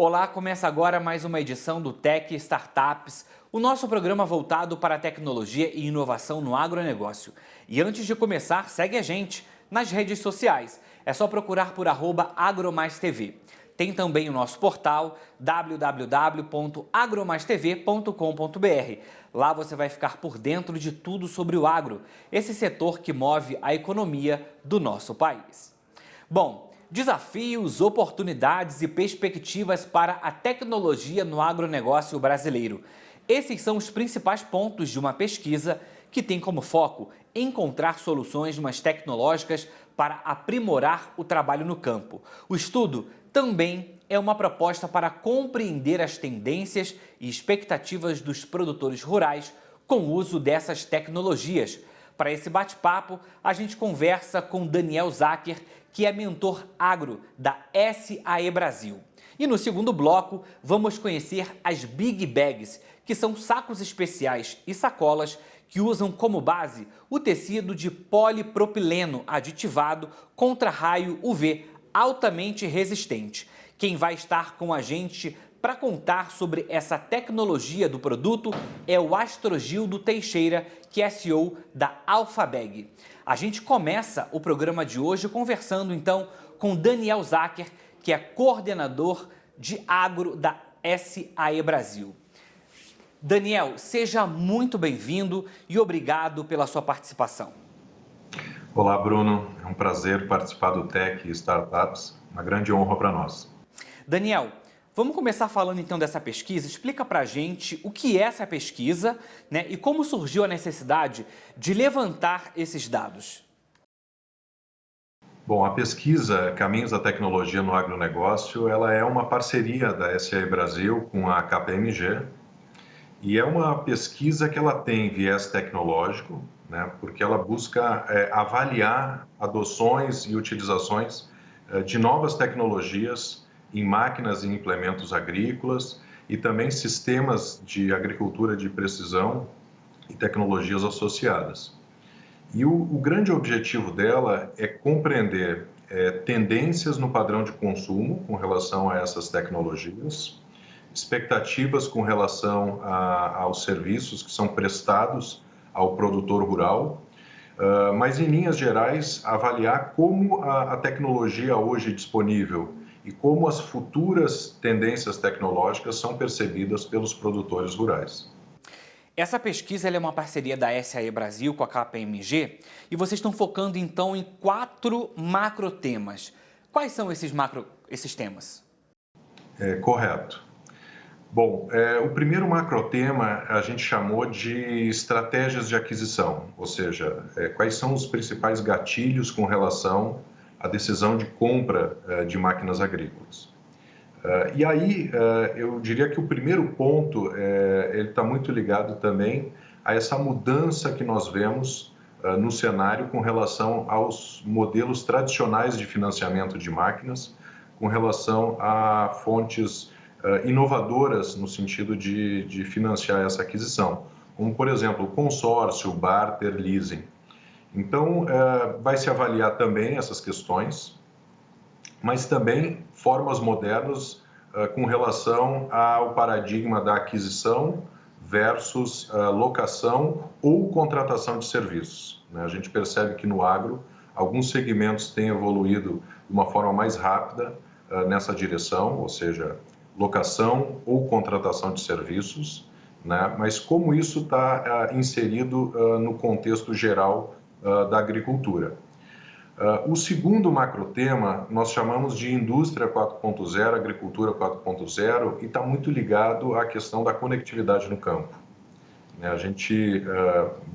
Olá, começa agora mais uma edição do Tech Startups, o nosso programa voltado para a tecnologia e inovação no agronegócio. E antes de começar, segue a gente nas redes sociais. É só procurar por @agromaistv. Tem também o nosso portal www.agromaistv.com.br. Lá você vai ficar por dentro de tudo sobre o agro, esse setor que move a economia do nosso país. Bom, desafios, oportunidades e perspectivas para a tecnologia no agronegócio brasileiro. Esses são os principais pontos de uma pesquisa que tem como foco encontrar soluções mais tecnológicas para aprimorar o trabalho no campo. O estudo também é uma proposta para compreender as tendências e expectativas dos produtores rurais com o uso dessas tecnologias. Para esse bate-papo, a gente conversa com Daniel Zacher, que é mentor agro da SAE Brasil. E no segundo bloco, vamos conhecer as Big Bags, que são sacos especiais e sacolas que usam como base o tecido de polipropileno aditivado contra raio UV, altamente resistente. Quem vai estar com a gente para contar sobre essa tecnologia do produto é o Astrogildo Teixeira, que é CEO da Alphabag. A gente começa o programa de hoje conversando então com Daniel Zacher, que é coordenador de agro da SAE Brasil. Daniel, seja muito bem-vindo e obrigado pela sua participação. Olá, Bruno. É um prazer participar do Tech Startups. Uma grande honra para nós. Daniel, vamos começar falando então dessa pesquisa. Explica para a gente o que é essa pesquisa, né, e como surgiu a necessidade de levantar esses dados. Bom, a pesquisa Caminhos da Tecnologia no Agronegócio, ela é uma parceria da SAE Brasil com a KPMG e é uma pesquisa que ela tem viés tecnológico, né, porque ela busca avaliar adoções e utilizações de novas tecnologias em máquinas e implementos agrícolas e também sistemas de agricultura de precisão e tecnologias associadas. E o grande objetivo dela é compreender tendências no padrão de consumo com relação a essas tecnologias, expectativas com relação aos serviços que são prestados ao produtor rural, mas em linhas gerais avaliar como a tecnologia hoje disponível e como as futuras tendências tecnológicas são percebidas pelos produtores rurais. Essa pesquisa é uma parceria da SAE Brasil com a KPMG e vocês estão focando então em 4 macrotemas. Quais são esses temas? Correto. Bom, o primeiro macrotema a gente chamou de estratégias de aquisição, ou seja, quais são os principais gatilhos com relação à decisão de compra de máquinas agrícolas. E aí, eu diria que o primeiro ponto, ele está muito ligado também a essa mudança que nós vemos no cenário com relação aos modelos tradicionais de financiamento de máquinas, com relação a fontes inovadoras no sentido de financiar essa aquisição, como, por exemplo, consórcio, barter, leasing. Então, vai se avaliar também essas questões, mas também formas modernas com relação ao paradigma da aquisição versus locação ou contratação de serviços. A gente percebe que no agro, alguns segmentos têm evoluído de uma forma mais rápida nessa direção, ou seja, locação ou contratação de serviços, né? Mas como isso está inserido no contexto geral da agricultura. O segundo macrotema nós chamamos de indústria 4.0, agricultura 4.0, e está muito ligado à questão da conectividade no campo. A gente,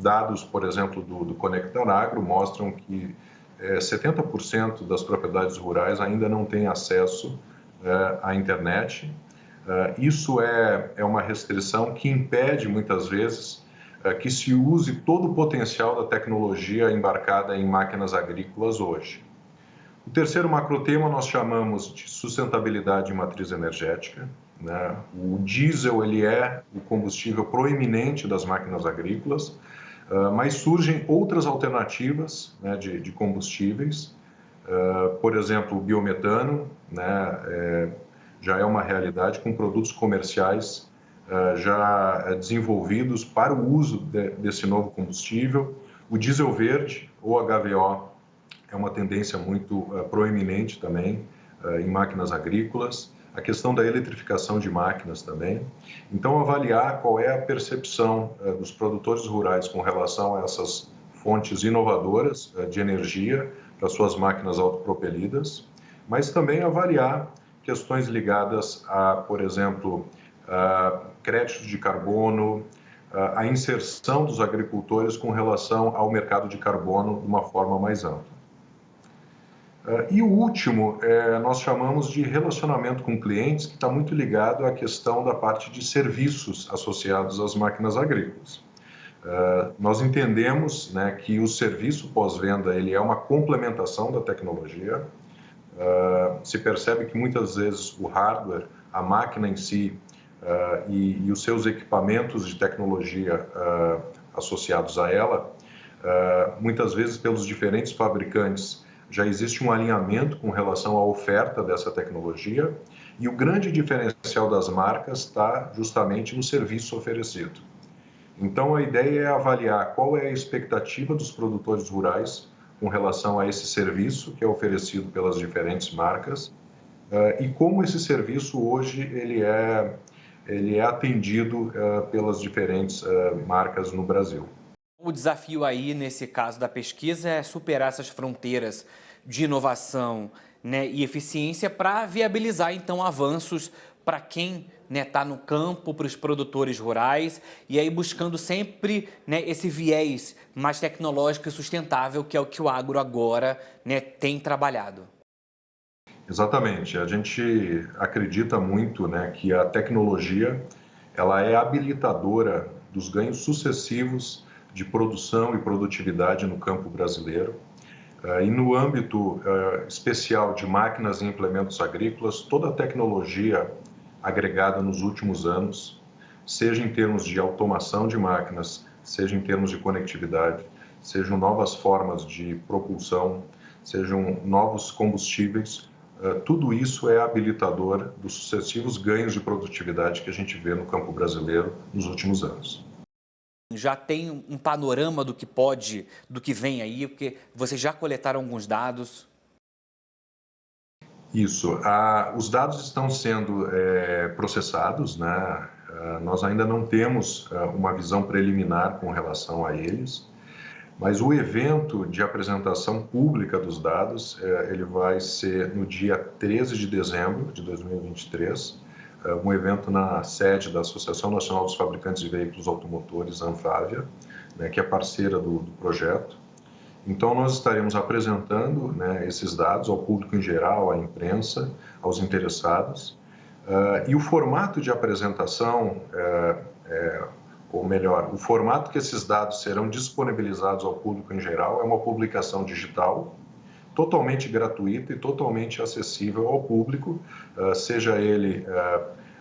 dados, por exemplo, do Conectar Agro mostram que 70% das propriedades rurais ainda não têm acesso à internet. Isso é uma restrição que impede, muitas vezes, que se use todo o potencial da tecnologia embarcada em máquinas agrícolas hoje. O terceiro macrotema nós chamamos de sustentabilidade de matriz energética. Né? O diesel ele é o combustível proeminente das máquinas agrícolas, mas surgem outras alternativas, né, de combustíveis, por exemplo, o biometano, né, já é uma realidade com produtos comerciais já desenvolvidos para o uso desse novo combustível. O diesel verde, ou HVO, é uma tendência muito proeminente também em máquinas agrícolas. A questão da eletrificação de máquinas também. Então, avaliar qual é a percepção dos produtores rurais com relação a essas fontes inovadoras de energia para suas máquinas autopropelidas, mas também avaliar questões ligadas a, por exemplo, créditos de carbono, a inserção dos agricultores com relação ao mercado de carbono de uma forma mais ampla. E o último, nós chamamos de relacionamento com clientes, que está muito ligado à questão da parte de serviços associados às máquinas agrícolas. Nós entendemos, né, que o serviço pós-venda ele é uma complementação da tecnologia. Se percebe que muitas vezes o hardware, a máquina em si e os seus equipamentos de tecnologia associados a ela, muitas vezes pelos diferentes fabricantes, já existe um alinhamento com relação à oferta dessa tecnologia e o grande diferencial das marcas está justamente no serviço oferecido. Então, a ideia é avaliar qual é a expectativa dos produtores rurais com relação a esse serviço que é oferecido pelas diferentes marcas e como esse serviço hoje ele é atendido pelas diferentes marcas no Brasil. O desafio aí, nesse caso da pesquisa, é superar essas fronteiras de inovação, né, e eficiência para viabilizar, então, avanços para quem está no campo, para os produtores rurais, e aí buscando sempre, né, esse viés mais tecnológico e sustentável, que é o que o agro agora, né, tem trabalhado. Exatamente. A gente acredita muito, né, que a tecnologia ela é habilitadora dos ganhos sucessivos de produção e produtividade no campo brasileiro. E no âmbito especial de máquinas e implementos agrícolas, toda a tecnologia agregada nos últimos anos, seja em termos de automação de máquinas, seja em termos de conectividade, sejam novas formas de propulsão, sejam novos combustíveis, tudo isso é habilitador dos sucessivos ganhos de produtividade que a gente vê no campo brasileiro nos últimos anos. Já tem um panorama do que vem aí, porque vocês já coletaram alguns dados? Isso. Os dados estão sendo processados, né? Nós ainda não temos uma visão preliminar com relação a eles, mas o evento de apresentação pública dos dados, ele vai ser no dia 13 de dezembro de 2023, um evento na sede da Associação Nacional dos Fabricantes de Veículos Automotores, ANFAVEA, né, que é parceira do projeto. Então, nós estaremos apresentando, né, esses dados ao público em geral, à imprensa, aos interessados. E o formato de apresentação, ou melhor, o formato que esses dados serão disponibilizados ao público em geral é uma publicação digital, totalmente gratuita e totalmente acessível ao público, seja ele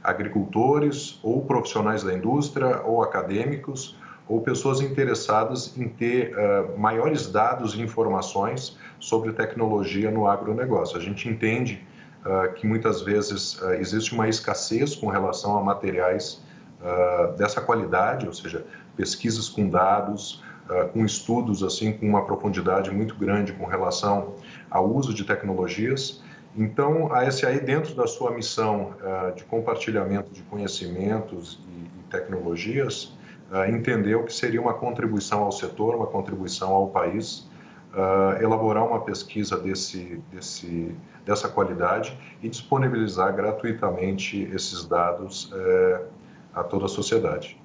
agricultores ou profissionais da indústria ou acadêmicos ou pessoas interessadas em ter maiores dados e informações sobre tecnologia no agronegócio. A gente entende que muitas vezes existe uma escassez com relação a materiais dessa qualidade, ou seja, pesquisas com dados, com estudos assim com uma profundidade muito grande com relação ao uso de tecnologias. Então, a SAI, dentro da sua missão de compartilhamento de conhecimentos e tecnologias, entendeu que seria uma contribuição ao setor, uma contribuição ao país, elaborar uma pesquisa dessa qualidade e disponibilizar gratuitamente esses dados a toda a sociedade.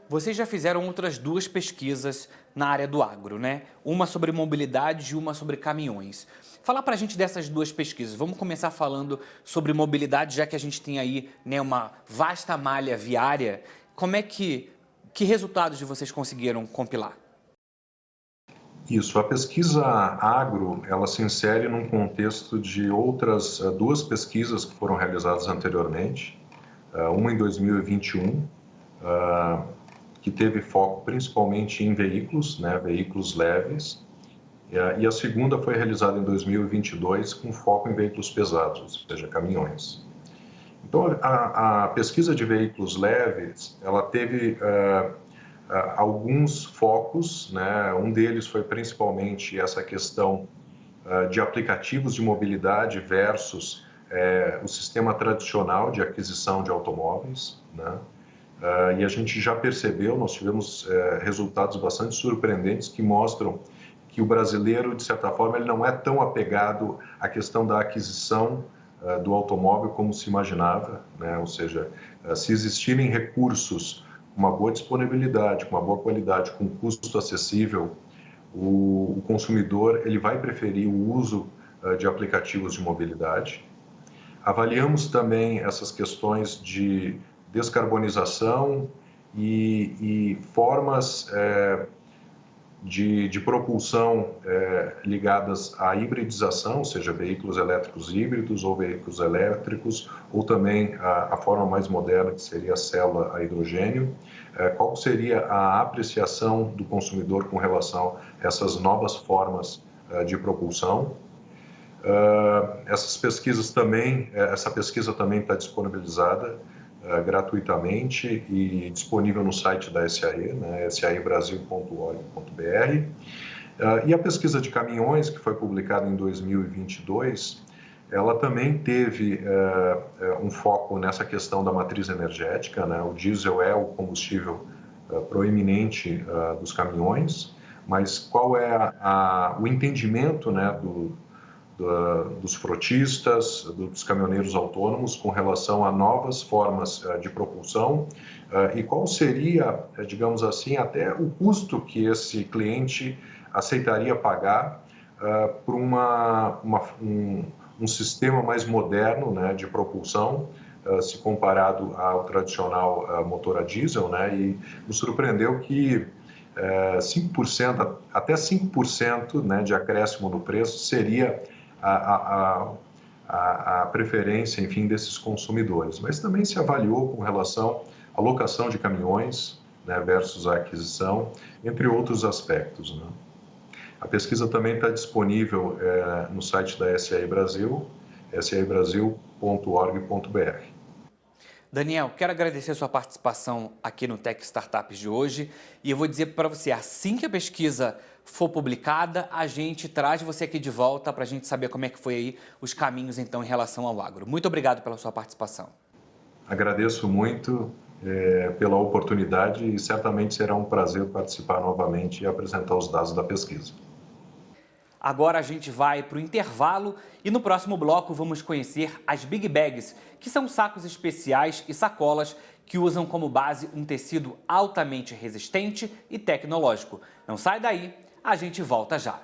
Vocês já fizeram outras duas pesquisas na área do agro, né? Uma sobre mobilidade e uma sobre caminhões. Fala pra gente dessas duas pesquisas. Vamos começar falando sobre mobilidade, já que a gente tem aí, né, uma vasta malha viária. Como é que resultados vocês conseguiram compilar? Isso, a pesquisa agro, ela se insere num contexto de outras duas pesquisas que foram realizadas anteriormente. Uma em 2021, que teve foco principalmente em veículos, né, veículos leves, e a segunda foi realizada em 2022 com foco em veículos pesados, ou seja, caminhões. Então, a pesquisa de veículos leves, ela teve alguns focos, né? Um deles foi principalmente essa questão de aplicativos de mobilidade versus o sistema tradicional de aquisição de automóveis, né? E a gente já percebeu, nós tivemos resultados bastante surpreendentes que mostram que o brasileiro, de certa forma, ele não é tão apegado à questão da aquisição do automóvel como se imaginava, né? Ou seja, se existirem recursos com uma boa disponibilidade, com uma boa qualidade, com custo acessível, o consumidor ele vai preferir o uso de aplicativos de mobilidade. Avaliamos também essas questões de descarbonização e formas de propulsão ligadas à hibridização, ou seja, veículos elétricos híbridos ou veículos elétricos, ou também a forma mais moderna, que seria a célula a hidrogênio. Qual seria a apreciação do consumidor com relação a essas novas formas de propulsão? Essa pesquisa também está disponibilizada gratuitamente e disponível no site da SAE, né, saebrasil.org.br. E a pesquisa de caminhões, que foi publicada em 2022, ela também teve um foco nessa questão da matriz energética, né? O diesel é o combustível proeminente dos caminhões, mas qual é o entendimento, né, dos frotistas, dos caminhoneiros autônomos com relação a novas formas de propulsão e qual seria, digamos assim, até o custo que esse cliente aceitaria pagar por um sistema mais moderno, né, de propulsão, se comparado ao tradicional motor a diesel, né, e nos surpreendeu que 5%, até 5%, né, de acréscimo no preço seria a preferência, enfim, desses consumidores. Mas também se avaliou com relação à locação de caminhões, né, versus a aquisição, entre outros aspectos, né? A pesquisa também está disponível no site da SAE Brasil, saebrasil.org.br. Daniel, quero agradecer a sua participação aqui no Tech Startups de hoje e eu vou dizer para você, assim que a pesquisa for publicada, a gente traz você aqui de volta para a gente saber como é que foi aí os caminhos então em relação ao agro. Muito obrigado pela sua participação. Agradeço muito pela oportunidade e certamente será um prazer participar novamente e apresentar os dados da pesquisa. Agora a gente vai para o intervalo e no próximo bloco vamos conhecer as Big Bags, que são sacos especiais e sacolas que usam como base um tecido altamente resistente e tecnológico. Não sai daí, a gente volta já.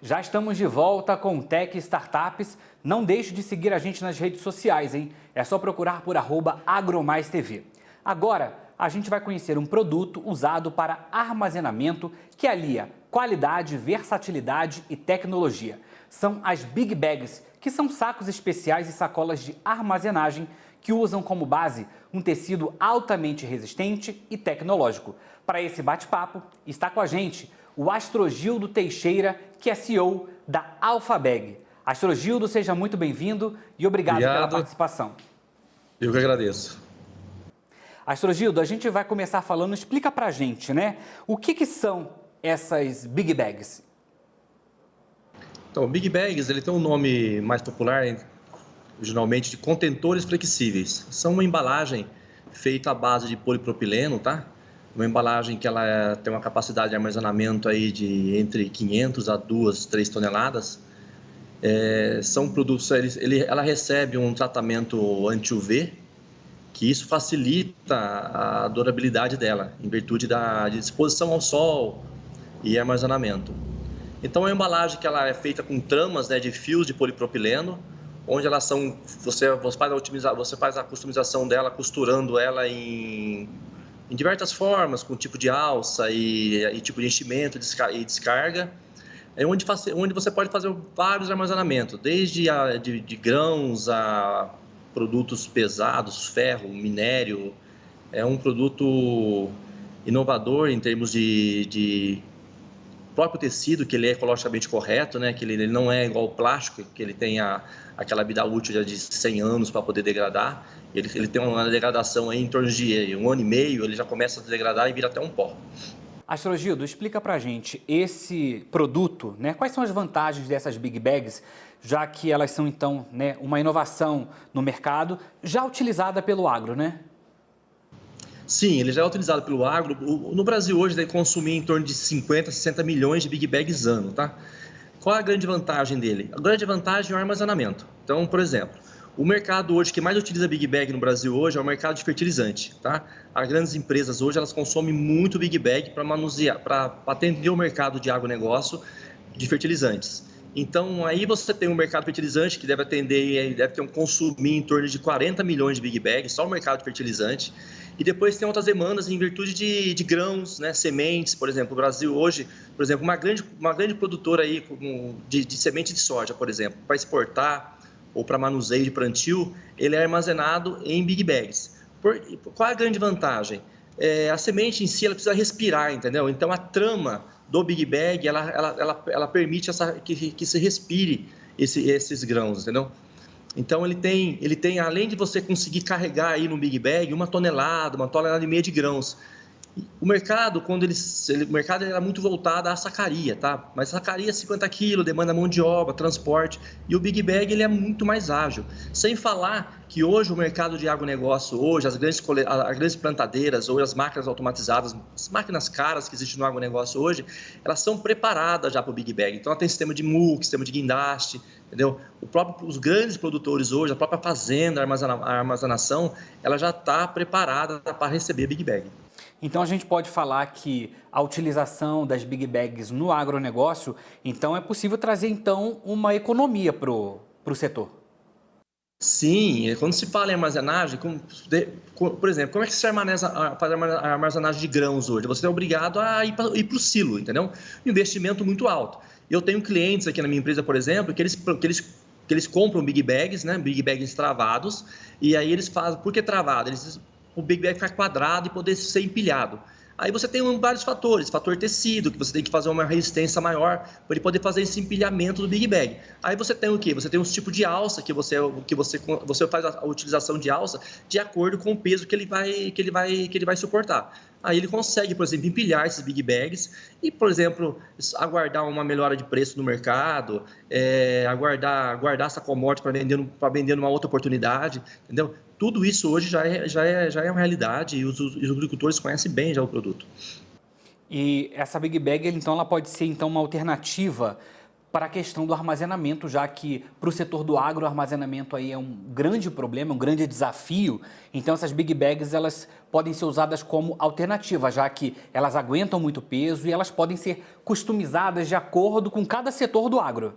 Já estamos de volta com o Tech Startups. Não deixe de seguir a gente nas redes sociais, hein? É só procurar por @agromaistv. Agora, a gente vai conhecer um produto usado para armazenamento que alia qualidade, versatilidade e tecnologia. São as Big Bags, que são sacos especiais e sacolas de armazenagem que usam como base um tecido altamente resistente e tecnológico. Para esse bate-papo, está com a gente o Astrogildo Teixeira, que é CEO da Alfabeg. Astrogildo, seja muito bem-vindo e obrigado pela participação. Eu que agradeço. Astrogildo, a gente vai começar falando, explica pra gente, né? O que são essas Big Bags? Então, o Big Bags, ele tem um nome mais popular, originalmente, de contentores flexíveis. São uma embalagem feita à base de polipropileno, tá? Uma embalagem que ela tem uma capacidade de armazenamento aí de entre 500 a 2, 3 toneladas. São produtos, ela recebe um tratamento anti-UV, que isso facilita a durabilidade dela, em virtude de exposição ao sol e armazenamento. Então, é uma embalagem que ela é feita com tramas, né, de fios de polipropileno, onde elas são, você faz a customização dela, costurando ela em em diversas formas, com tipo de alça e tipo de enchimento e descarga, onde você pode fazer vários armazenamentos, desde de grãos a produtos pesados, ferro, minério. É um produto inovador em termos de próprio tecido, que ele é ecologicamente correto, né? Que ele não é igual ao plástico, que ele tem aquela vida útil já de 100 anos para poder degradar. Ele tem uma degradação aí em torno de 1 ano e meio, ele já começa a degradar e vira até um pó. Astrogildo, explica pra gente esse produto, né? Quais são as vantagens dessas Big Bags, já que elas são então, né, uma inovação no mercado, já utilizada pelo agro, né? Sim, ele já é utilizado pelo agro. No Brasil hoje deve consumir em torno de 50, 60 milhões de Big Bags ano, tá? Qual é a grande vantagem dele? A grande vantagem é o armazenamento. Então, por exemplo, o mercado hoje que mais utiliza Big Bag no Brasil hoje é o mercado de fertilizante, tá? As grandes empresas hoje elas consomem muito Big Bag para manusear, para atender o mercado de agronegócio de fertilizantes. Então, aí você tem um mercado de fertilizante que deve atender, deve ter um consumir em torno de 40 milhões de Big Bag, só o mercado de fertilizante. E depois tem outras demandas em virtude de grãos, né, sementes, por exemplo. O Brasil hoje, por exemplo, uma grande produtora aí de semente de soja, por exemplo, para exportar ou para manuseio de plantio, ele é armazenado em Big Bags. Qual é a grande vantagem? A semente em si ela precisa respirar, entendeu? Então a trama do Big Bag ela permite que se respire esses grãos, entendeu? Então ele tem além de você conseguir carregar aí no Big Bag 1 tonelada e meia de grãos. O mercado, o mercado era muito voltado à sacaria, tá? Mas sacaria 50 quilos, demanda mão de obra, transporte. E o Big Bag ele é muito mais ágil. Sem falar que hoje o mercado de agronegócio, hoje as grandes plantadeiras, ou as máquinas automatizadas, as máquinas caras que existem no agronegócio hoje, elas são preparadas já para o Big Bag. Então ela tem sistema de mulch, sistema de guindaste, entendeu? Os grandes produtores hoje, a própria fazenda, a armazenação, ela já está preparada para receber Big Bag. Então a gente pode falar que a utilização das Big Bags no agronegócio, então é possível trazer então uma economia para o setor. Sim, quando se fala em armazenagem, por exemplo, como é que se faz a armazenagem de grãos hoje? Você é obrigado a ir para o silo, entendeu? Um investimento muito alto. Eu tenho clientes aqui na minha empresa, por exemplo, que eles compram Big Bags, né? Big Bags travados, e aí eles fazem, por que travado? O Big Bag ficar quadrado e poder ser empilhado. Aí você tem vários fatores, fator tecido, que você tem que fazer uma resistência maior para ele poder fazer esse empilhamento do Big Bag. Aí você tem o quê? Você tem um tipo de alça que você faz a utilização de alça de acordo com o peso que ele vai suportar. Aí ele consegue, por exemplo, empilhar esses Big Bags e, por exemplo, aguardar uma melhora de preço no mercado, aguardar essa commodity para vender numa outra oportunidade, entendeu? Tudo isso hoje já é uma realidade e os agricultores conhecem bem já o produto. E essa Big Bag, então, ela pode ser então uma alternativa para a questão do armazenamento, já que para o setor do agro o armazenamento aí é um grande problema, um grande desafio. Então essas Big Bags elas podem ser usadas como alternativa, já que elas aguentam muito peso e elas podem ser customizadas de acordo com cada setor do agro.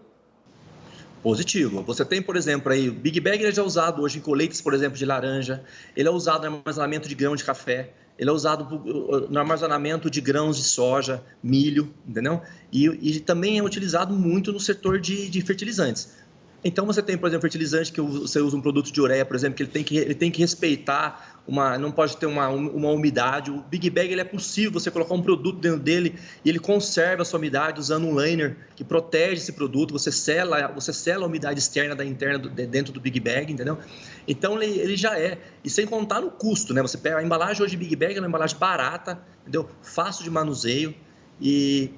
Positivo. Você tem, por exemplo, aí, o Big Bag ele já é usado hoje em coletes, por exemplo, de laranja, ele é usado no armazenamento de grão de café, ele é usado no armazenamento de grãos de soja, milho, entendeu? E também é utilizado muito no setor de fertilizantes. Então você tem, por exemplo, fertilizante que você usa um produto de ureia, por exemplo, que ele tem que respeitar não pode ter uma umidade. O Big Bag ele é possível você colocar um produto dentro dele e ele conserva a sua umidade usando um liner que protege esse produto. Você sela a umidade externa da interna dentro do Big Bag, entendeu? Então ele já é. E sem contar no custo, né? Você pega a embalagem hoje de Big Bag, é uma embalagem barata, entendeu? Fácil de manuseio e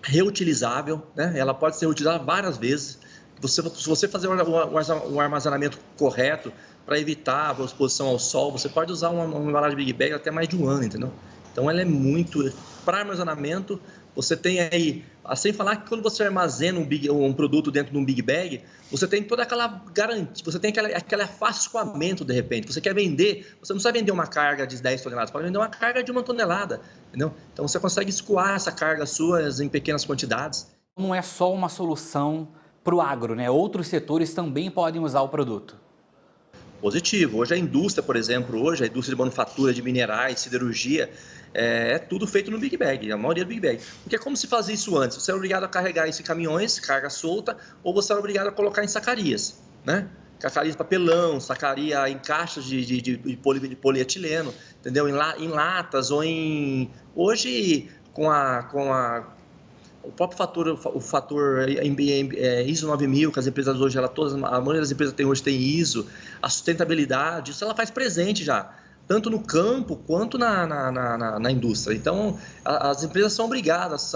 reutilizável, né? Ela pode ser utilizada várias vezes. Se você fazer um armazenamento correto para evitar a exposição ao sol, você pode usar uma embalagem Big Bag até mais de um ano, entendeu? Então ela é muito... Para armazenamento, você tem aí... Sem falar que quando você armazena um produto dentro de um Big Bag, você tem toda aquela garantia, você tem aquele fácil escoamento de repente. Você quer vender, você não precisa vender uma carga de 10 toneladas, você pode vender uma carga de 1 tonelada, entendeu? Então você consegue escoar essa carga sua em pequenas quantidades. Não é só uma solução para o agro, né? Outros setores também podem usar o produto. Positivo. Hoje a indústria, por exemplo, a indústria de manufatura de minerais, siderurgia, é tudo feito no Big Bag, a maioria do Big Bag. Porque como se fazia isso antes? Você era obrigado a carregar isso em caminhões, carga solta, ou você era obrigado a colocar em sacarias, né? Sacarias de papelão, sacaria em caixas de polietileno, entendeu? Em latas ou em... Hoje, com o próprio fator ISO 9000, que as empresas hoje, a maioria das empresas hoje tem ISO, a sustentabilidade, isso ela faz presente já, tanto no campo quanto na indústria. Então, as empresas são obrigadas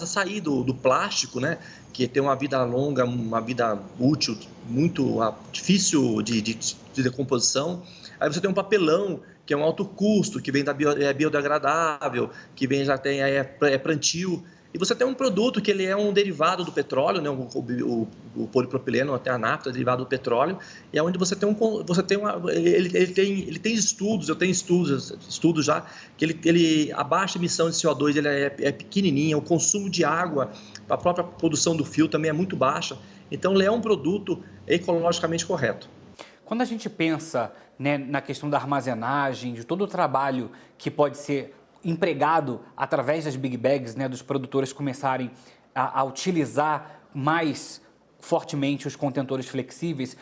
a sair do plástico, né, que tem uma vida longa, uma vida útil, muito difícil de decomposição. Aí você tem um papelão, que é um alto custo, que vem biodegradável, que vem já tem plantio. E você tem um produto que ele é um derivado do petróleo, né? O polipropileno, até a nafta, é derivado do petróleo, e é onde ele tem estudos, eu tenho estudos já, que a baixa emissão de CO2 ele é pequenininha, o consumo de água, a própria produção do fio também é muito baixa, então ele é um produto ecologicamente correto. Quando a gente pensa, né, na questão da armazenagem, de todo o trabalho que pode ser empregado através das Big Bags, né, dos produtores começarem a utilizar mais fortemente os contentores flexíveis,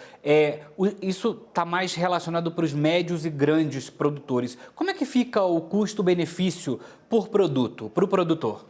isso está mais relacionado para os médios e grandes produtores. Como é que fica o custo-benefício por produto, para o produtor?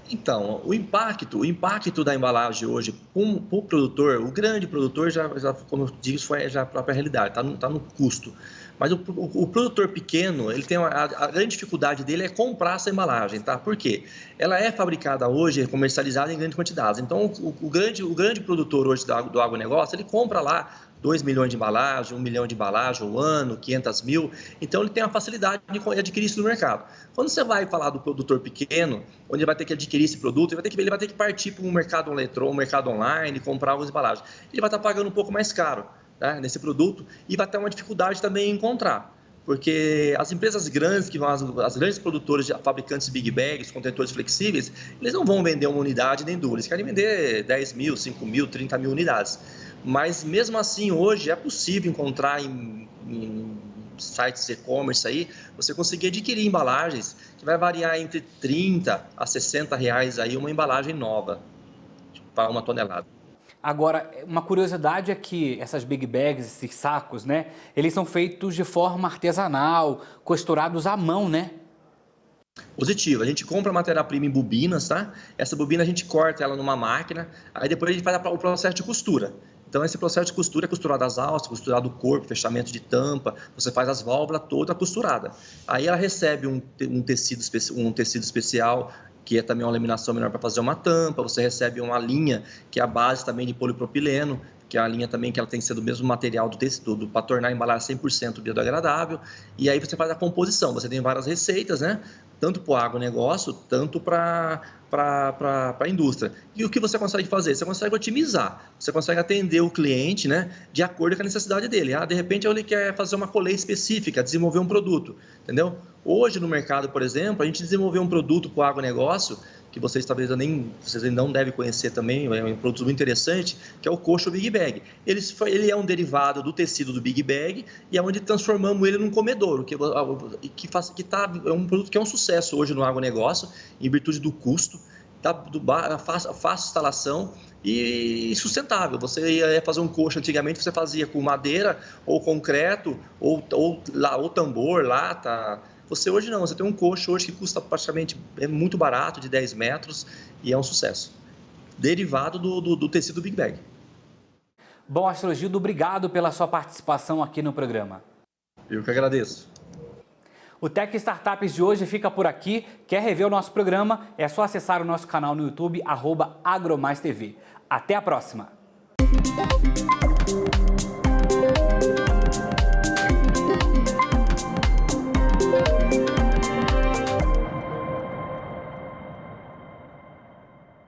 Então, o impacto da embalagem hoje para o produtor, o grande produtor, já como eu digo, isso já é a própria realidade, está no custo. Mas o produtor pequeno, ele tem a grande dificuldade dele é comprar essa embalagem, tá? Por quê? Ela é fabricada hoje, comercializada em grandes quantidades. Então, o grande produtor hoje do agronegócio, ele compra lá 2 milhões de embalagem, 1 milhão de embalagem ao ano, 500 mil. Então, ele tem a facilidade de adquirir isso no mercado. Quando você vai falar do produtor pequeno, onde ele vai ter que adquirir esse produto, ele vai ter que partir para um mercado eletrônico, um mercado online, comprar algumas embalagens. Ele vai estar pagando um pouco mais caro, tá, nesse produto, e vai ter uma dificuldade também em encontrar. Porque as empresas grandes, que vão as grandes produtoras, fabricantes de Big Bags, contentores flexíveis, eles não vão vender uma unidade nem duas, eles querem vender 10 mil, 5 mil, 30 mil unidades. Mas mesmo assim, hoje é possível encontrar em sites e-commerce aí, você conseguir adquirir embalagens que vai variar entre 30 a 60 reais aí uma embalagem nova, para 1 tonelada. Agora, uma curiosidade é que essas Big Bags, esses sacos, né, eles são feitos de forma artesanal, costurados à mão, né? Positivo, a gente compra matéria-prima em bobinas, tá? Essa bobina a gente corta ela numa máquina, aí depois a gente faz o processo de costura. Então, esse processo de costura é costurado as alças, costurado o corpo, fechamento de tampa, você faz as válvulas toda costurada. Aí ela recebe um tecido especial, que é também uma laminação menor para fazer uma tampa, você recebe uma linha, que é a base também de polipropileno, que é a linha também que ela tem que ser do mesmo material do tecido, para tornar a embalagem 100% biodegradável, e aí você faz a composição, você tem várias receitas, né? Tanto para o agronegócio, tanto para a indústria. E o que você consegue fazer? Você consegue otimizar, você consegue atender o cliente, né, de acordo com a necessidade dele. De repente ele quer fazer uma coleia específica, desenvolver um produto, entendeu? Hoje no mercado, por exemplo, a gente desenvolveu um produto para o agronegócio, que vocês talvez vocês não devem conhecer também, é um produto muito interessante, que é o coxo Big Bag. Ele é um derivado do tecido do Big Bag e é onde transformamos ele num comedouro, é um produto que é um sucesso hoje no agronegócio, em virtude do custo, fácil instalação e sustentável. Você ia fazer um coxo antigamente, você fazia com madeira ou concreto ou tambor, lata. Você hoje não, você tem um coxo hoje que custa praticamente, é muito barato, de 10 metros, e é um sucesso. Derivado do tecido Big Bag. Bom, Astrogildo, obrigado pela sua participação aqui no programa. Eu que agradeço. O Tech Startups de hoje fica por aqui. Quer rever o nosso programa? É só acessar o nosso canal no YouTube, @AgroMaisTV. Até a próxima!